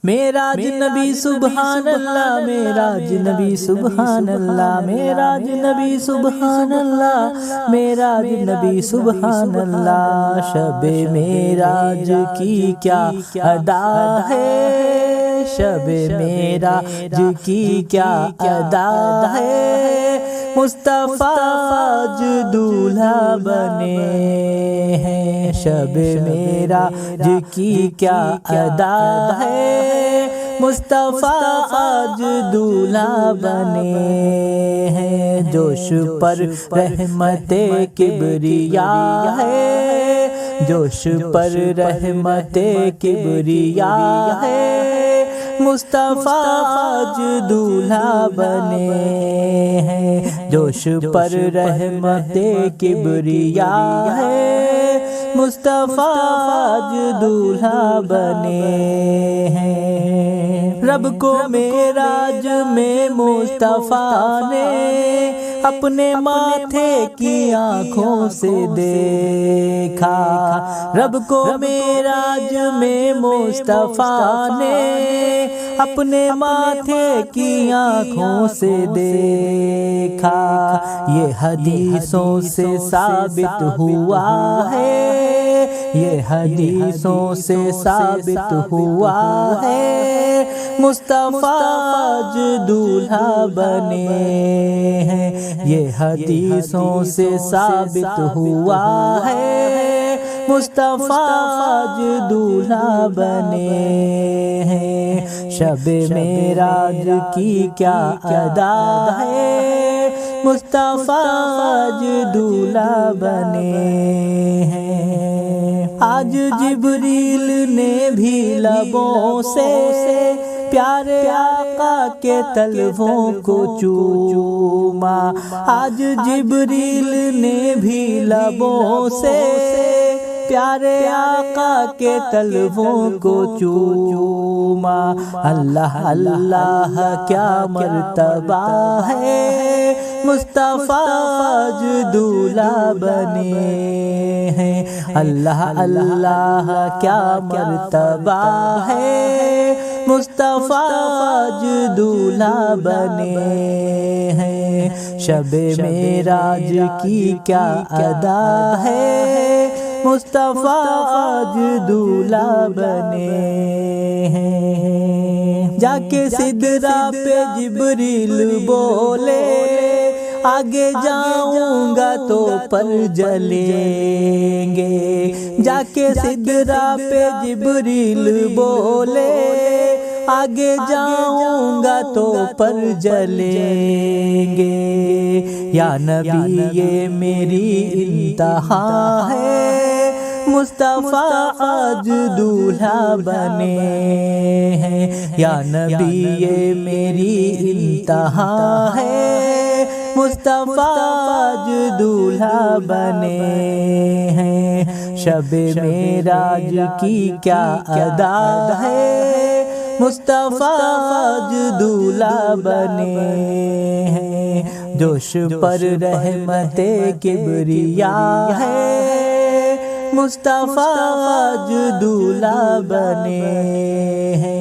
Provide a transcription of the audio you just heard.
معراج نبی سبحان اللہ، معراج نبی سبحان اللہ، معراج نبی سبحان اللہ، معراج نبی سبحان اللہ۔ شب معراج کی کیا ادا ہے، شب معراج کی کیا ادا ہے، مصطفیٰ آج دولہا بنے ہیں۔ شب معراج کی کیا ادا ہے، مصطفیٰ آج دولہا بنے ہیں۔ جوش پر رحمت کبریا ہے، جوش پر رحمت کبریا ہے، مصطفیٰ آج دولہا بنے ہیں۔ جوش پر رحمت کبریا ہے، مصطفیٰ آج دولہا بنے ہیں۔ رب کو معراج میں مصطفیٰ نے اپنے ماتھے کی آنکھوں سے دیکھا، رب کو معراج میں مصطفیٰ نے اپنے ماتھے کی آنکھوں سے دیکھا۔ یہ حدیثوں سے ثابت ہوا ہے، یہ حدیثوں سے ثابت ہوا ہے، مصطفیٰ آج دولہا بنے ہیں۔ یہ حدیثوں سے ثابت ہوا ہے، مصطفیٰ آج دولہا بنے ہیں۔ شب معراج کی کیا ادا ہے، مصطفیٰ آج دولہا بنے ہیں۔ آج جبریل نے بھی لبوں سے پیارے آقا کے تلووں کو چوما، آج جبریل نے بھی لبوں سے پیارے آقا کے تلووں کو چوما۔ اللہ اللہ کیا مرتبہ ہے، مصطفیٰ آج دولہا بنے ہیں۔ اللہ اللہ کیا مرتبہ ہے، مصطفیٰ آج دولہا بنے ہیں۔ شب معراج کی کیا ادا ہے، مصطفیٰ آج دولہا بنے ہیں۔ جا کے سدرہ پہ جبریل بولے، آگے جاؤں گا تو پر جلیں گے۔ جا کے سدرہ پہ جبریل بولے، آگے جاؤں گا تو پر جلیں گے۔ یا نبی یہ میری انتہا ہے، مصطفیٰ آج دولہا بنے ہیں۔ یا نبی یہ میری انتہا ہے، مصطفیٰ آج دولہا بنے ہیں۔ شب معراج کی کیا ادا ہے، مصطفیٰ آج دولہا بنے ہیں۔ جوش پر رحمت کبریا ہے، مصطفیٰ آج دولہا بنے ہیں۔